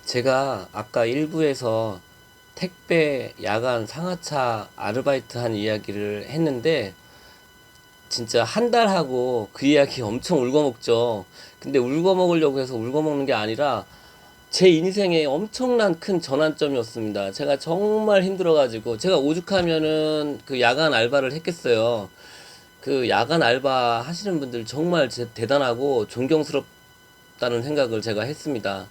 제가 아까 일부에서 택배 야간 상하차 아르바이트 한 이야기를 했는데 진짜 한 달 하고 그 이야기 엄청 울고 먹죠. 근데 울고 먹으려고 해서 울고 먹는 게 아니라 제 인생에 엄청난 큰 전환점이었습니다. 제가 정말 힘들어가지고 제가 오죽하면은 그 야간 알바를 했겠어요. 그 야간 알바 하시는 분들 정말 대단하고 존경스럽다는 생각을 제가 했습니다.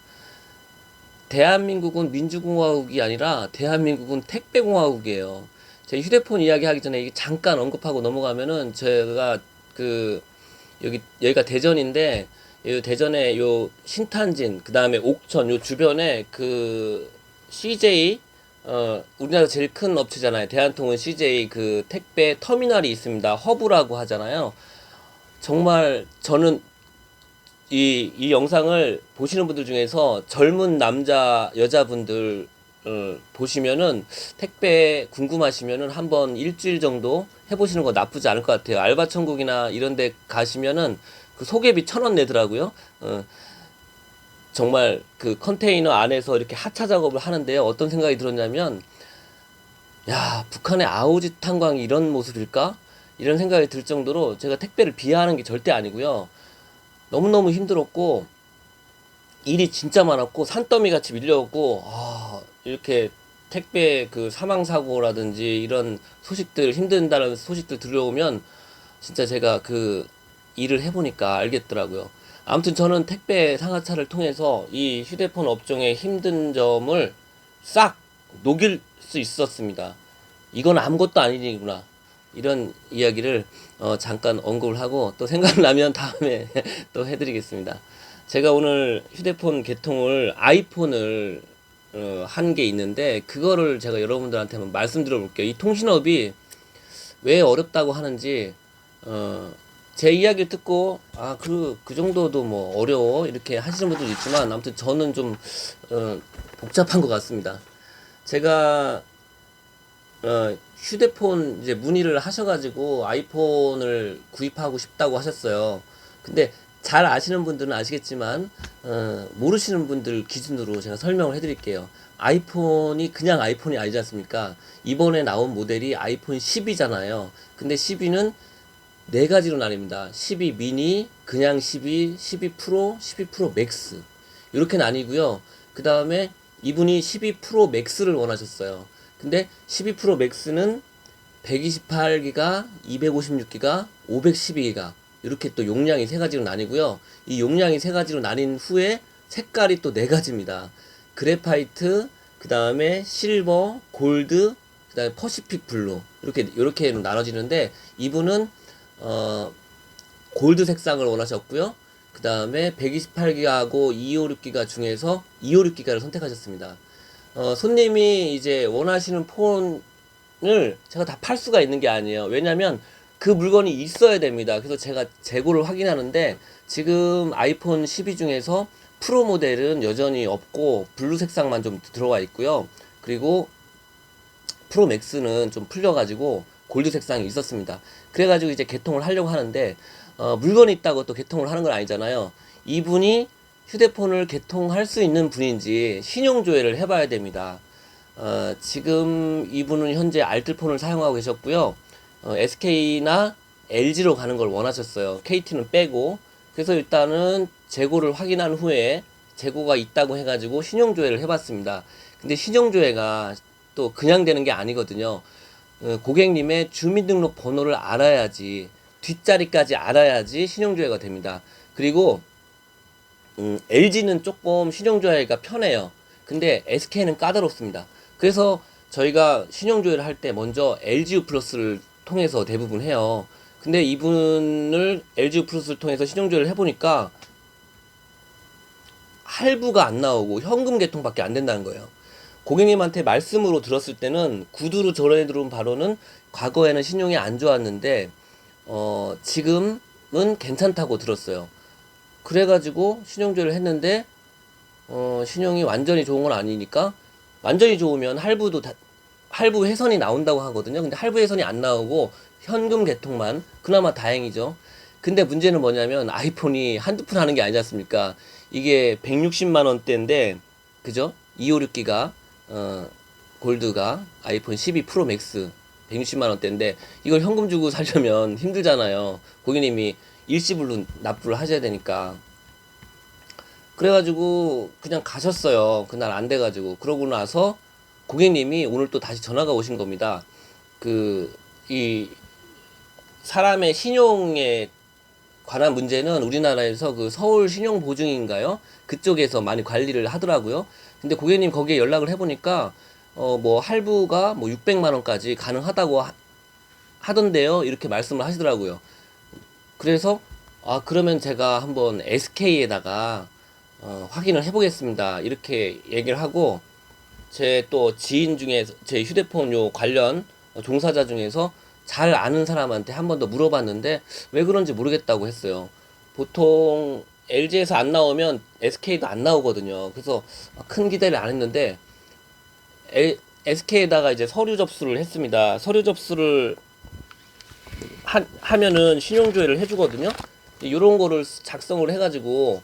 대한민국은 민주공화국이 아니라 대한민국은 택배공화국이에요. 제 휴대폰 이야기하기 전에 이게 잠깐 언급하고 넘어가면은 제가 그 여기가 대전인데 이 대전에 요 신탄진 그다음에 옥천 요 주변에 그 CJ 우리나라 제일 큰 업체잖아요. 대한통운 CJ 그 택배 터미널이 있습니다. 허브라고 하잖아요. 정말 저는 이 영상을 보시는 분들 중에서 젊은 남자, 여자분들, 보시면은 택배 궁금하시면은 한번 일주일 정도 해보시는 거 나쁘지 않을 것 같아요. 알바천국이나 이런 데 가시면은 그 소개비 1,000원 내더라고요. 정말 그 컨테이너 안에서 이렇게 하차 작업을 하는데요. 어떤 생각이 들었냐면, 야, 북한의 아오지 탄광이 이런 모습일까? 이런 생각이 들 정도로 제가 택배를 비하하는 게 절대 아니고요. 너무너무 힘들었고, 일이 진짜 많았고 산더미 같이 밀려오고 이렇게 택배 그 사망 사고라든지 이런 소식들 힘든다는 소식들 들려오면 진짜 제가 그 일을 해보니까 알겠더라고요. 아무튼 저는 택배 상하차를 통해서 이 휴대폰 업종의 힘든 점을 싹 녹일 수 있었습니다. 이건 아무것도 아니구나. 이런 이야기를 잠깐 언급을 하고 또 생각나면 다음에 또 해드리겠습니다. 제가 오늘 휴대폰 개통을 아이폰을 한 게 있는데 그거를 제가 여러분들한테 한번 말씀드려 볼게요. 이 통신업이 왜 어렵다고 하는지 제 이야기를 듣고 그 정도도 뭐 어려워 이렇게 하시는 분들도 있지만 아무튼 저는 좀 복잡한 것 같습니다. 제가 휴대폰 이제 문의를 하셔가지고 아이폰을 구입하고 싶다고 하셨어요. 근데 잘 아시는 분들은 아시겠지만, 모르시는 분들 기준으로 제가 설명을 해드릴게요. 아이폰이 그냥 아이폰이 아니지 않습니까? 이번에 나온 모델이 아이폰 10이잖아요. 근데 12는 네 가지로 나뉩니다. 12 미니, 그냥 12, 12 프로, 12 프로 맥스. 이렇게 나뉘고요. 그 다음에 이분이 12 프로 맥스를 원하셨어요. 근데 12 프로 맥스는 128기가, 256기가, 512기가 이렇게 또 용량이 세 가지로 나뉘고요. 이 용량이 세 가지로 나뉜 후에 색깔이 또 네 가지입니다. 그래파이트, 그 다음에 실버, 골드, 그 다음에 퍼시픽 블루 이렇게 나눠지는데 이분은 골드 색상을 원하셨고요. 그 다음에 128기가하고 256기가 중에서 256기가를 선택하셨습니다. 손님이 이제 원하시는 폰을 제가 다 팔 수가 있는 게 아니에요. 왜냐면 그 물건이 있어야 됩니다. 그래서 제가 재고를 확인하는데 지금 아이폰 12 중에서 프로 모델은 여전히 없고 블루 색상만 좀 들어와 있고요. 그리고 프로 맥스는 좀 풀려가지고 골드 색상이 있었습니다. 그래가지고 이제 개통을 하려고 하는데 물건이 있다고 또 개통을 하는 건 아니잖아요. 이분이 휴대폰을 개통할 수 있는 분인지 신용조회를 해봐야 됩니다. 지금 이분은 현재 알뜰폰을 사용하고 계셨고요. SK나 LG로 가는 걸 원하셨어요. KT는 빼고. 그래서 일단은 재고를 확인한 후에 재고가 있다고 해가지고 신용조회를 해봤습니다. 근데 신용조회가 또 그냥 되는 게 아니거든요. 고객님의 주민등록 번호를 알아야지, 뒷자리까지 알아야지 신용조회가 됩니다. 그리고 LG는 조금 신용조회가 편해요. 근데 SK는 까다롭습니다. 그래서 저희가 신용조회를 할 때 먼저 LGU 플러스를 통해서 대부분 해요. 근데 이분을 LGU 플러스를 통해서 신용조회를 해보니까 할부가 안 나오고 현금 개통밖에 안 된다는 거예요. 고객님한테 말씀으로 들었을 때는 구두로 전해 들어온 바로는 과거에는 신용이 안 좋았는데 지금은 괜찮다고 들었어요. 그래가지고 신용조회를 했는데 신용이 완전히 좋은 건 아니니까 완전히 좋으면 할부 회선이 나온다고 하거든요. 근데 할부 회선이 안 나오고 현금 개통만 그나마 다행이죠. 근데 문제는 뭐냐면 아이폰이 한두 푼 하는 게 아니지 않습니까? 이게 160만 원대인데 그죠? 256기가 골드가 아이폰 12 프로 맥스 160만 원대인데 이걸 현금 주고 사려면 힘들잖아요. 고객님이 일시불로 납부를 하셔야 되니까. 그래가지고 그냥 가셨어요. 그날 안 돼가지고. 그러고 나서 고객님이 오늘 또 다시 전화가 오신 겁니다. 이 사람의 신용에 관한 문제는 우리나라에서 그 서울 신용보증인가요? 그쪽에서 많이 관리를 하더라고요. 근데 고객님 거기에 연락을 해보니까 뭐 할부가 뭐 600만 원까지 가능하다고 하던데요. 이렇게 말씀을 하시더라고요. 그래서 그러면 제가 한번 SK에다가 확인을 해보겠습니다. 이렇게 얘기를 하고 제 또 지인 중에 제 휴대폰 요 관련 종사자 중에서 잘 아는 사람한테 한 번 더 물어봤는데 왜 그런지 모르겠다고 했어요. 보통 LG에서 안 나오면 SK도 안 나오거든요. 그래서 큰 기대를 안 했는데 SK에다가 이제 서류 접수를 했습니다. 서류 접수를 하면은 신용조회를 해주거든요. 이런 거를 작성을 해가지고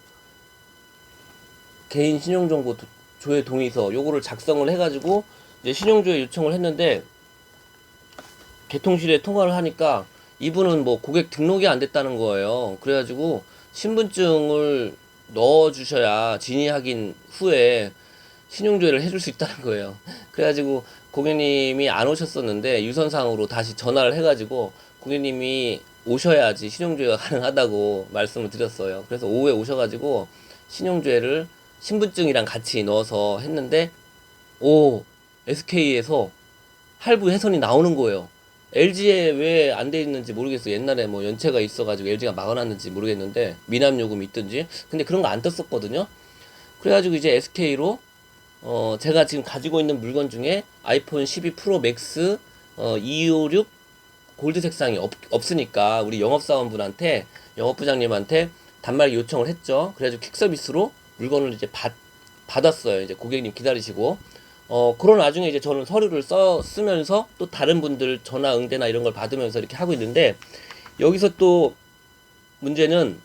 개인 신용정보 조회 동의서 요거를 작성을 해가지고 이제 신용조회 요청을 했는데 개통실에 통화를 하니까 이분은 뭐 고객 등록이 안 됐다는 거예요. 그래가지고 신분증을 넣어주셔야 진위 확인 후에 신용조회를 해줄 수 있다는 거예요. 그래가지고 고객님이 안 오셨었는데 유선상으로 다시 전화를 해가지고 고객님이 오셔야지 신용조회가 가능하다고 말씀을 드렸어요. 그래서 오후에 오셔가지고 신용조회를 신분증이랑 같이 넣어서 했는데 SK에서 할부 훼손이 나오는 거예요. LG에 왜 안 돼 있는지 모르겠어요. 옛날에 뭐 연체가 있어가지고 LG가 막아놨는지 모르겠는데 미납 요금이 있든지. 근데 그런 거 안 떴었거든요. 그래가지고 이제 SK로 제가 지금 가지고 있는 물건 중에 아이폰 12 프로 맥스 256 골드 색상이 없으니까 우리 영업사원분한테 영업부장님한테 단말기 요청을 했죠. 그래가지고 퀵 서비스로 물건을 이제 받았어요. 이제 고객님 기다리시고 그런 와중에 이제 저는 서류를 쓰면서 또 다른 분들 전화 응대나 이런 걸 받으면서 이렇게 하고 있는데 여기서 또 문제는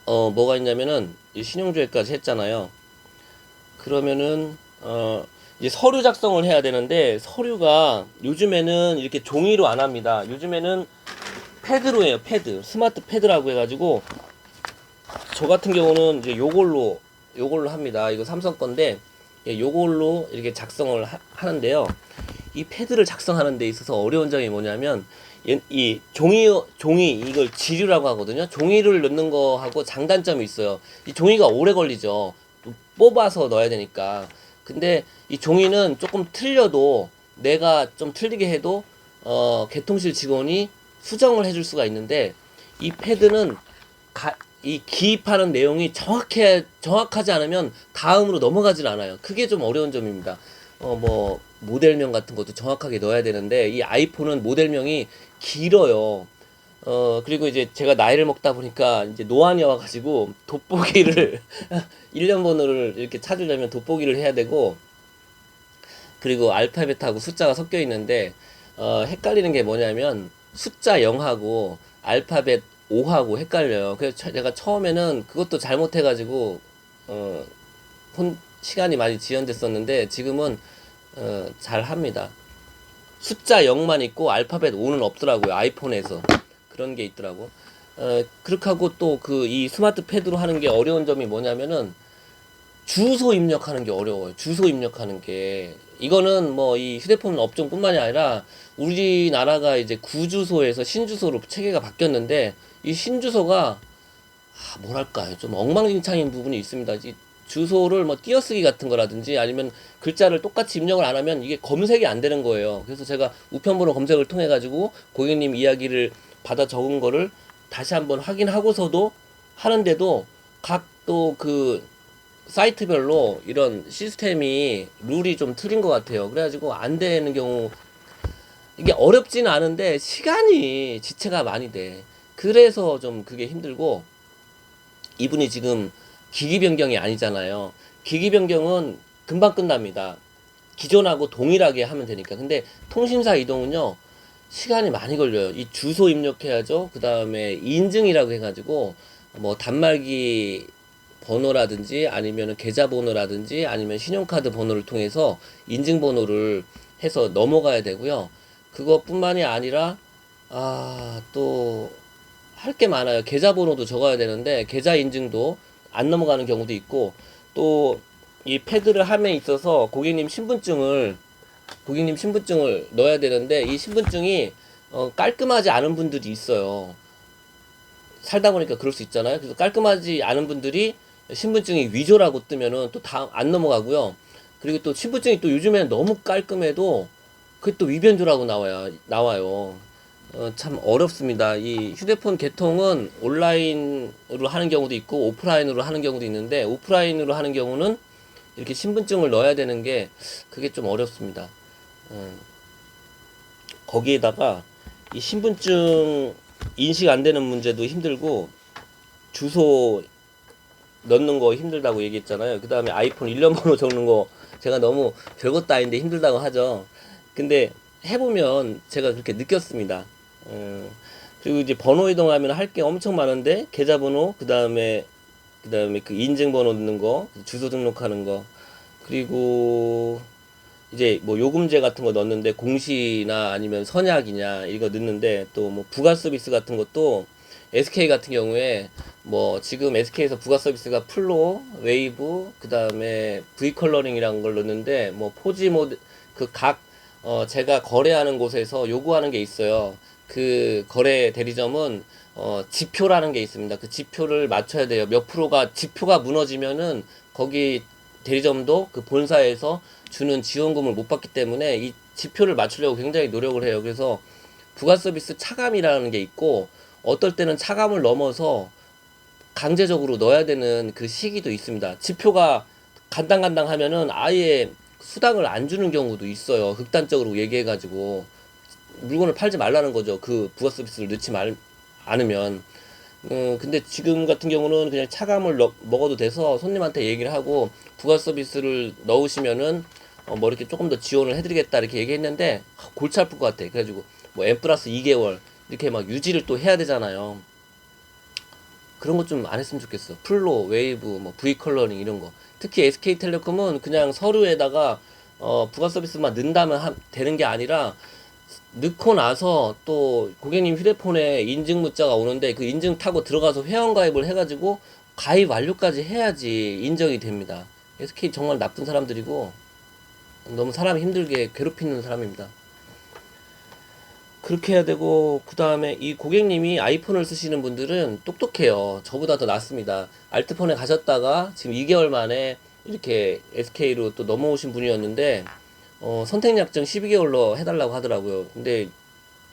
뭐가 있냐면은 이 신용조회까지 했잖아요. 그러면은 이제 서류 작성을 해야 되는데 서류가 요즘에는 이렇게 종이로 안 합니다. 요즘에는 패드로 해요. 패드, 스마트 패드라고 해가지고 저 같은 경우는 이제 요걸로 합니다. 이거 삼성 건데 요걸로 이렇게 작성을 하는데요. 이 패드를 작성하는 데 있어서 어려운 점이 뭐냐면 이 종이 이걸 지류라고 하거든요. 종이를 넣는 거하고 장단점이 있어요. 이 종이가 오래 걸리죠. 또 뽑아서 넣어야 되니까. 근데 이 종이는 조금 틀려도 내가 좀 틀리게 해도 개통실 직원이 수정을 해줄 수가 있는데 이 패드는 이 기입하는 내용이 정확하지 않으면 다음으로 넘어가질 않아요. 그게 좀 어려운 점입니다. 뭐 모델명 같은 것도 정확하게 넣어야 되는데 이 아이폰은 모델명이 길어요. 그리고 이제 제가 나이를 먹다 보니까 이제 노안이 와가지고 돋보기를 1년 번호를 이렇게 찾으려면 돋보기를 해야 되고 그리고 알파벳하고 숫자가 섞여 있는데 헷갈리는 게 뭐냐면 숫자 0하고 알파벳 5하고 헷갈려요. 그래서 제가 처음에는 그것도 잘못해가지고 시간이 많이 지연됐었는데 지금은 잘 합니다. 숫자 0만 있고 알파벳 5는 없더라고요. 아이폰에서 그런 게 있더라고. 그렇게 하고 또 이 스마트 패드로 하는 게 어려운 점이 뭐냐면은 주소 입력하는 게 어려워요. 주소 입력하는 게 이거는 뭐 이 휴대폰 업종뿐만이 아니라 우리나라가 이제 구주소에서 신주소로 체계가 바뀌었는데 이 신주소가 뭐랄까요, 좀 엉망진창인 부분이 있습니다. 이 주소를 뭐 띄어쓰기 같은 거라든지 아니면 글자를 똑같이 입력을 안 하면 이게 검색이 안 되는 거예요. 그래서 제가 우편번호 검색을 통해 가지고 고객님 이야기를 받아 적은 거를 다시 한번 확인하고서도 하는데도 각 또 사이트별로 이런 시스템이 룰이 좀 틀린 것 같아요. 그래가지고 안 되는 경우 이게 어렵지는 않은데 시간이 지체가 많이 돼. 그래서 좀 그게 힘들고 이분이 지금 기기 변경이 아니잖아요. 기기 변경은 금방 끝납니다. 기존하고 동일하게 하면 되니까. 근데 통신사 이동은요 시간이 많이 걸려요. 이 주소 입력해야죠. 그 다음에 인증이라고 해가지고 뭐 단말기 번호라든지 아니면 계좌번호라든지 아니면 신용카드 번호를 통해서 인증번호를 해서 넘어가야 되고요. 그것뿐만이 아니라 또 할 게 많아요. 계좌번호도 적어야 되는데 계좌 인증도 안 넘어가는 경우도 있고, 또 이 패드를 함에 있어서 고객님 신분증을 넣어야 되는데, 이 신분증이 깔끔하지 않은 분들이 있어요. 살다 보니까 그럴 수 있잖아요. 그래서 깔끔하지 않은 분들이 신분증이 위조라고 뜨면은 또 다 안 넘어가고요. 그리고 또 신분증이 또 요즘에는 너무 깔끔해도 그게 또 위변조라고 나와요. 참 어렵습니다. 이 휴대폰 개통은 온라인으로 하는 경우도 있고 오프라인으로 하는 경우도 있는데, 오프라인으로 하는 경우는 이렇게 신분증을 넣어야 되는 게 그게 좀 어렵습니다. 거기에다가 이 신분증 인식 안 되는 문제도 힘들고, 주소 넣는 거 힘들다고 얘기했잖아요. 그 다음에 아이폰 일련 번호 적는 거 제가 너무 별것도 아닌데 힘들다고 하죠. 근데 해보면 제가 그렇게 느꼈습니다. 그리고 이제 번호 이동하면 할 게 엄청 많은데, 계좌번호, 그 다음에 그 인증번호 넣는 거, 주소 등록하는 거, 그리고 이제 뭐 요금제 같은 거 넣는데 공시나 아니면 선약이냐 이거 넣는데, 또 뭐 부가 서비스 같은 것도 SK 같은 경우에 뭐 지금 SK에서 부가 서비스가 플로, 웨이브, 그 다음에 V 컬러링이라는 걸 넣는데, 뭐 포지 모드 제가 거래하는 곳에서 요구하는 게 있어요. 그 거래 대리점은 지표라는 게 있습니다. 그 지표를 맞춰야 돼요. 몇 프로가 지표가 무너지면은 거기 대리점도 그 본사에서 주는 지원금을 못 받기 때문에 이 지표를 맞추려고 굉장히 노력을 해요. 그래서 부가 서비스 차감이라는 게 있고, 어떨 때는 차감을 넘어서 강제적으로 넣어야 되는 그 시기도 있습니다. 지표가 간당간당 하면은 아예 수당을 안 주는 경우도 있어요. 극단적으로 얘기해가지고 물건을 팔지 말라는 거죠. 그 부가 서비스를 않으면. 근데 지금 같은 경우는 그냥 차감을 먹어도 돼서 손님한테 얘기를 하고, 부가 서비스를 넣으시면은 뭐 이렇게 조금 더 지원을 해드리겠다 이렇게 얘기했는데, 골치 아플 것 같아. 그래가지고 뭐 M 플러스 2개월 이렇게 막 유지를 또 해야 되잖아요. 그런 거 좀 안 했으면 좋겠어. 플로, 웨이브, 뭐 V 컬러링 이런 거. 특히 SK텔레콤은 그냥 서류에다가 부가 서비스만 넣는다면 되는 게 아니라, 넣고 나서 또 고객님 휴대폰에 인증 문자가 오는데 그 인증 타고 들어가서 회원 가입을 해가지고 가입 완료까지 해야지 인정이 됩니다. SK 정말 나쁜 사람들이고 너무 사람 힘들게 괴롭히는 사람입니다. 그렇게 해야 되고, 그 다음에 이 고객님이 아이폰을 쓰시는 분들은 똑똑해요. 저보다 더 낫습니다. 알트폰에 가셨다가 지금 2개월 만에 이렇게 SK로 또 넘어오신 분이었는데, 선택약정 12개월로 해달라고 하더라고요. 근데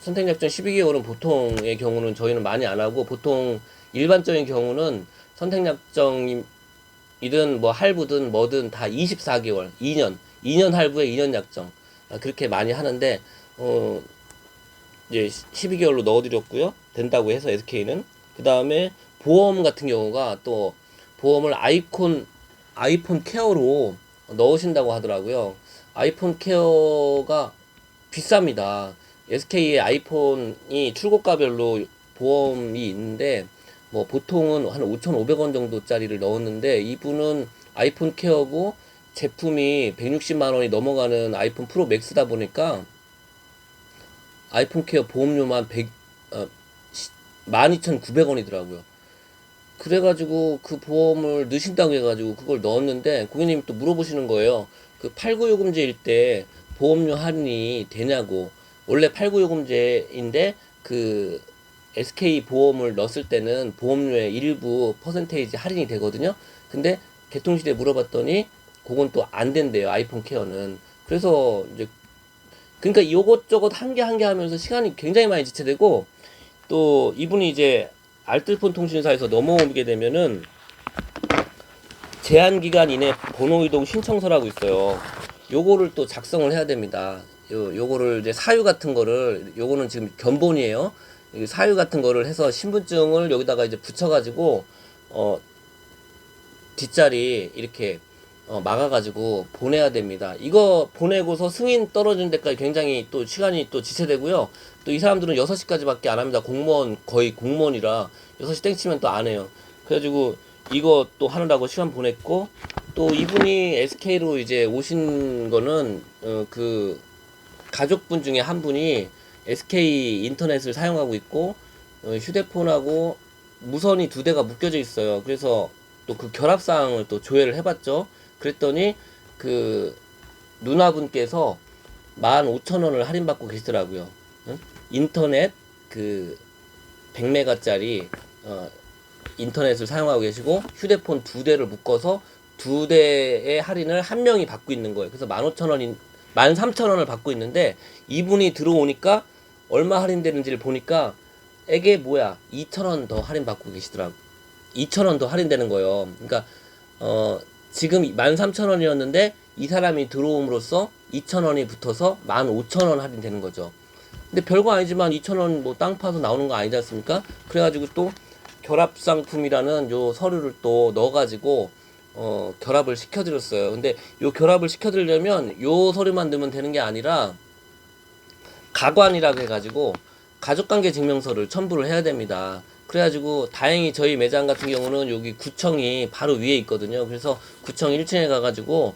선택약정 12개월은 보통의 경우는 저희는 많이 안 하고, 보통 일반적인 경우는 선택약정이든 뭐 할부든 뭐든 다 24개월, 2년 할부에 2년 약정, 그렇게 많이 하는데, 이제 12개월로 넣어드렸고요. 된다고 해서 SK는. 그 다음에 보험 같은 경우가 또 보험을 아이폰 케어로 넣으신다고 하더라고요. 아이폰 케어가 비쌉니다. SK의 아이폰이 출고가별로 보험이 있는데, 뭐 보통은 한 5,500원 정도짜리를 넣었는데, 이분은 아이폰 케어고 제품이 160만 원이 넘어가는 아이폰 프로 맥스다 보니까 아이폰 케어 보험료만 12,900원이더라고요. 그래가지고 그 보험을 넣으신다고 해가지고 그걸 넣었는데, 고객님이 또 물어보시는 거예요. 그 89요금제일 때 보험료 할인이 되냐고. 원래 89요금제인데 그 SK 보험을 넣었을 때는 보험료의 일부 퍼센테이지 할인이 되거든요. 근데 개통시대에 물어봤더니 그건 또 안 된대요, 아이폰 케어는. 그래서 이제 그러니까 이것저것 한 개 한 개 하면서 시간이 굉장히 많이 지체되고, 또 이분이 이제 알뜰폰 통신사에서 넘어오게 되면은 제한 기간 이내 번호 이동 신청서라고 있어요. 요거를 또 작성을 해야 됩니다. 요거를 이제 사유 같은 거를, 요거는 지금 견본이에요. 사유 같은 거를 해서 신분증을 여기다가 이제 붙여가지고 뒷자리 이렇게 막아가지고 보내야 됩니다. 이거 보내고서 승인 떨어지는 데까지 굉장히 또 시간이 또 지체되고요. 또 이 사람들은 6시까지밖에 안 합니다. 거의 공무원이라 6시 땡치면 또 안 해요. 그래가지고 이거 또 하느라고 시간 보냈고, 또 이분이 SK로 이제 오신 거는 그 가족분 중에 한 분이 SK 인터넷을 사용하고 있고, 휴대폰하고 무선이 두 대가 묶여져 있어요. 그래서 또 그 결합사항을 또 조회를 해봤죠. 그랬더니 그 누나분께서 15,000원을 할인받고 계시더라고요. 응? 인터넷 그 100메가짜리 인터넷을 사용하고 계시고, 휴대폰 두 대를 묶어서 두 대의 할인을 한 명이 받고 있는 거예요. 그래서 15,000원인 13,000원을 받고 있는데, 이분이 들어오니까 얼마 할인되는지를 보니까 이게 뭐야, 2,000원 더 할인받고 계시더라고. 2,000원 더 할인되는 거예요. 그러니까 지금 13,000원이었는데 이 사람이 들어옴으로써 2,000원이 붙어서 15,000원 할인되는 거죠. 근데 별거 아니지만 2,000원 뭐 땅 파서 나오는 거 아니지 않습니까? 그래가지고 또 결합 상품이라는 요 서류를 또 넣어가지고 결합을 시켜드렸어요. 근데 요 결합을 시켜드리려면 요 서류만 넣으면 되는 게 아니라 가관이라고 해가지고 가족관계 증명서를 첨부를 해야 됩니다. 그래가지고 다행히 저희 매장 같은 경우는 여기 구청이 바로 위에 있거든요. 그래서 구청 1층에 가가지고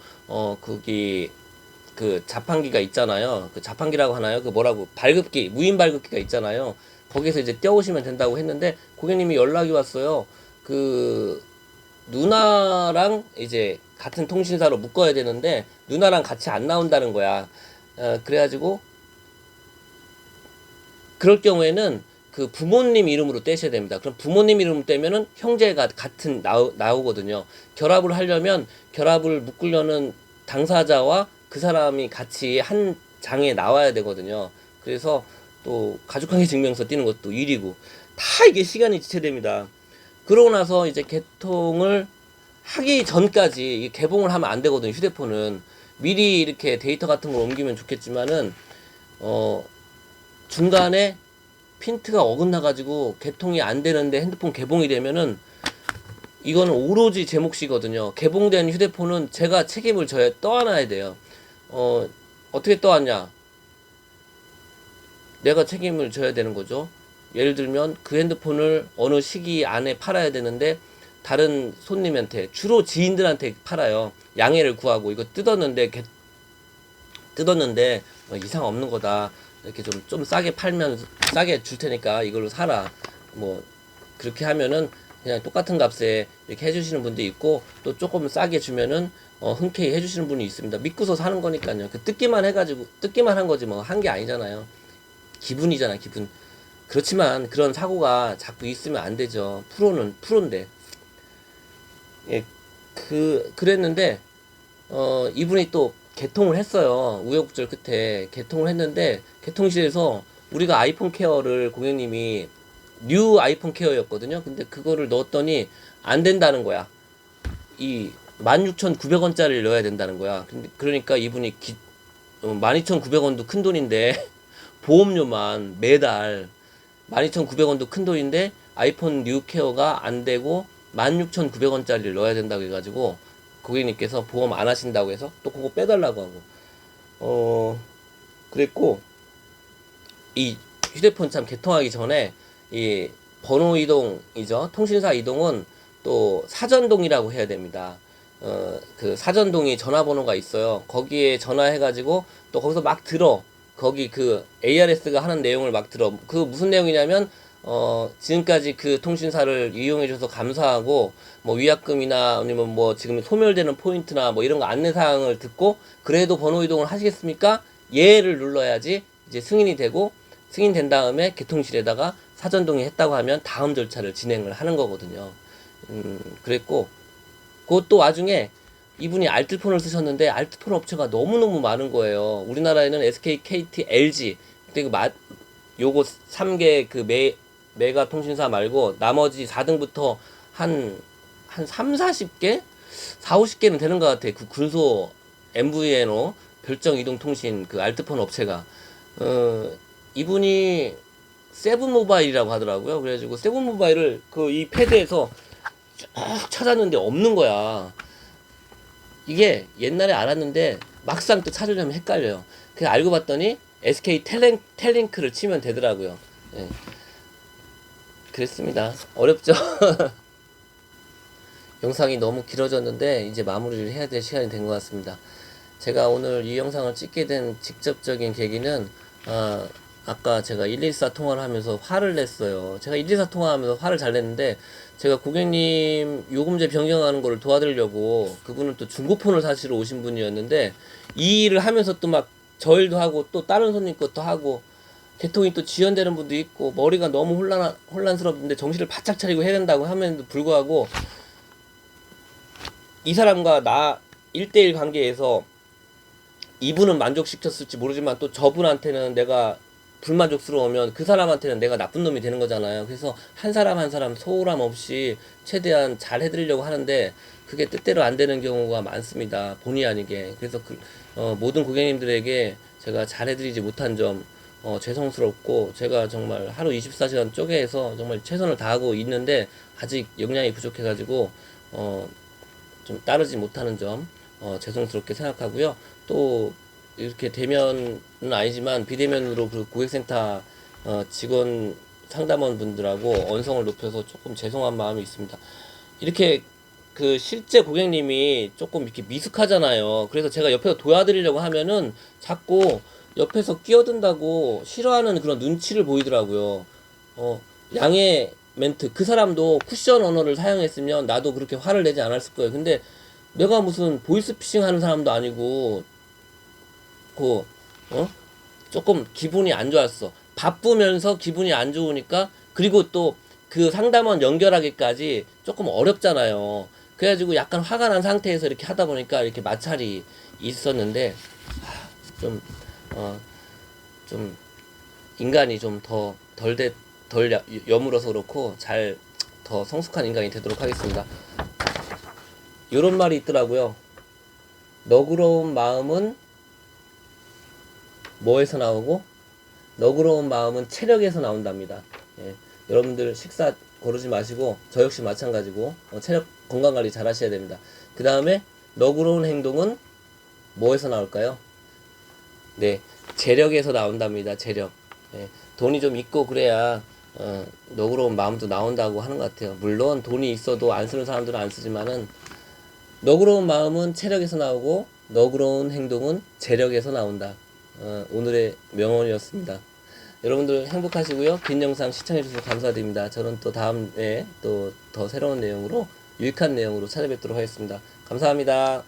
거기 그 자판기가 있잖아요. 그 자판기라고 하나요? 그 뭐라고, 발급기, 무인 발급기가 있잖아요. 거기서 이제 떼오시면 된다고 했는데, 고객님이 연락이 왔어요. 그 누나랑 이제 같은 통신사로 묶어야 되는데 누나랑 같이 안 나온다는 거야. 그래가지고 그럴 경우에는 그 부모님 이름으로 떼셔야 됩니다. 그럼 부모님 이름으로 떼면은 형제가 같은 나오거든요. 결합을 하려면 결합을 묶으려는 당사자와 그 사람이 같이 한 장에 나와야 되거든요. 그래서 또 가족관계 증명서 띄는 것도 일이고, 다 이게 시간이 지체됩니다. 그러고 나서 이제 개통을 하기 전까지 이게 개봉을 하면 안 되거든요. 휴대폰은 미리 이렇게 데이터 같은 걸 옮기면 좋겠지만은 중간에 핀트가 어긋나가지고 개통이 안 되는데 핸드폰 개봉이 되면은 이거는 오로지 제 몫이거든요. 개봉된 휴대폰은 제가 책임을 져야 떠안아야 돼요. 어떻게 떠안냐? 내가 책임을 져야 되는 거죠. 예를 들면 그 핸드폰을 어느 시기 안에 팔아야 되는데 다른 손님한테, 주로 지인들한테 팔아요. 양해를 구하고, 이거 뜯었는데 이상 없는 거다. 이렇게 좀 싸게 팔면 싸게 줄 테니까 이걸로 사라. 뭐 그렇게 하면은 그냥 똑같은 값에 이렇게 해주시는 분도 있고, 또 조금 싸게 주면은 흔쾌히 해주시는 분이 있습니다. 믿고서 사는 거니까요. 그 뜯기만 한 거지 뭐 한 게 아니잖아요. 기분이잖아, 기분. 그렇지만 그런 사고가 자꾸 있으면 안 되죠. 프로는 프로인데. 예, 그랬는데 이분이 또 개통을 했어요. 우여곡절 끝에 개통을 했는데, 개통실에서 우리가 아이폰 케어를, 고객님이 뉴 아이폰 케어였거든요. 근데 그거를 넣었더니 안 된다는 거야. 이 16,900원짜리를 넣어야 된다는 거야. 근데 그러니까 이분이 12,900원도 큰 돈인데 보험료만 매달 12,900원도 큰 돈인데 아이폰 뉴 케어가 안 되고 16,900원짜리를 넣어야 된다고 해가지고 고객님께서 보험 안 하신다고 해서 또 그거 빼달라고 하고 그랬고, 이 휴대폰 참 개통하기 전에 이 번호 이동이죠. 통신사 이동은 또 사전동이라고 해야 됩니다. 그 사전동이 전화번호가 있어요. 거기에 전화해가지고 또 거기서 막 들어. 거기 그 ARS가 하는 내용을 막 들어. 그 무슨 내용이냐면 지금까지 그 통신사를 이용해줘서 감사하고, 뭐 위약금이나 아니면 뭐 지금 소멸되는 포인트나 뭐 이런 거 안내사항을 듣고, 그래도 번호 이동을 하시겠습니까? 예를 눌러야지 이제 승인이 되고, 승인된 다음에 개통실에다가 사전동의 했다고 하면 다음 절차를 진행을 하는 거거든요. 그랬고, 그것도 와중에 이분이 알뜰폰을 쓰셨는데 알뜰폰 업체가 너무너무 많은 거예요. 우리나라에는 SK, KT, LG, 그리고 요거 3개 그 메가 통신사 말고 나머지 4등부터 한 3, 40개? 4, 50개는 되는 것 같아. 그 군소 MVNO 별정 이동통신 그 알뜰폰 업체가. 이분이 세븐모바일이라고 하더라고요. 그래가지고 세븐모바일을 그 이 패드에서 쭉 찾았는데 없는 거야. 이게 옛날에 알았는데 막상 또 찾으려면 헷갈려요. 그래서 알고 봤더니 SK 텔링크를 치면 되더라고요. 예. 그랬습니다. 어렵죠? 영상이 너무 길어졌는데 이제 마무리를 해야 될 시간이 된 것 같습니다. 제가 오늘 이 영상을 찍게 된 직접적인 계기는 아까 제가 114 통화를 하면서 화를 냈어요. 제가 114 통화하면서 화를 잘 냈는데 제가 고객님 요금제 변경하는 거를 도와드리려고, 그분은 또 중고폰을 사시러 오신 분이었는데 이 일을 하면서 또 막 저 일도 하고 또 다른 손님 것도 하고 개통이 또 지연되는 분도 있고 머리가 너무 혼란스럽는데 정신을 바짝 차리고 해야 된다고 함에도 불구하고 이 사람과 나 1대1 관계에서 이분은 만족시켰을지 모르지만 또 저분한테는 내가 불만족스러우면 그 사람한테는 내가 나쁜 놈이 되는 거잖아요. 그래서 한 사람 한 사람 소홀함 없이 최대한 잘 해드리려고 하는데 그게 뜻대로 안 되는 경우가 많습니다. 본의 아니게. 그래서 모든 고객님들에게 제가 잘 해드리지 못한 점 죄송스럽고, 제가 정말 하루 24시간 쪼개서 정말 최선을 다하고 있는데 아직 역량이 부족해가지고 좀 따르지 못하는 점 죄송스럽게 생각하고요. 또 이렇게 대면은 아니지만 비대면으로 그 고객센터 직원 상담원 분들하고 언성을 높여서 조금 죄송한 마음이 있습니다. 이렇게 그 실제 고객님이 조금 이렇게 미숙하잖아요. 그래서 제가 옆에서 도와드리려고 하면은 자꾸 옆에서 끼어든다고 싫어하는 그런 눈치를 보이더라고요. 양해 멘트, 그 사람도 쿠션 언어를 사용했으면 나도 그렇게 화를 내지 않았을 거예요. 근데 내가 무슨 보이스피싱 하는 사람도 아니고 그 조금 기분이 안 좋았어. 바쁘면서 기분이 안 좋으니까. 그리고 또 그 상담원 연결하기까지 조금 어렵잖아요. 그래가지고 약간 화가 난 상태에서 이렇게 하다 보니까 이렇게 마찰이 있었는데 좀 좀 인간이 좀 덜 여물어서 그렇고 잘 더 성숙한 인간이 되도록 하겠습니다. 요런 말이 있더라고요. 너그러운 마음은 뭐에서 나오고 너그러운 마음은 체력에서 나온답니다. 예. 여러분들 식사 거르지 마시고 저 역시 마찬가지고 체력 건강관리 잘 하셔야 됩니다. 그 다음에 너그러운 행동은 뭐에서 나올까요? 네, 재력에서 나온답니다. 재력. 예. 돈이 좀 있고 그래야 너그러운 마음도 나온다고 하는 것 같아요. 물론 돈이 있어도 안 쓰는 사람들은 안 쓰지만은 너그러운 마음은 체력에서 나오고 너그러운 행동은 재력에서 나온다. 오늘의 명언이었습니다. 여러분들 행복하시고요. 긴 영상 시청해주셔서 감사드립니다. 저는 또 다음에 또 더 새로운 내용으로 유익한 내용으로 찾아뵙도록 하겠습니다. 감사합니다.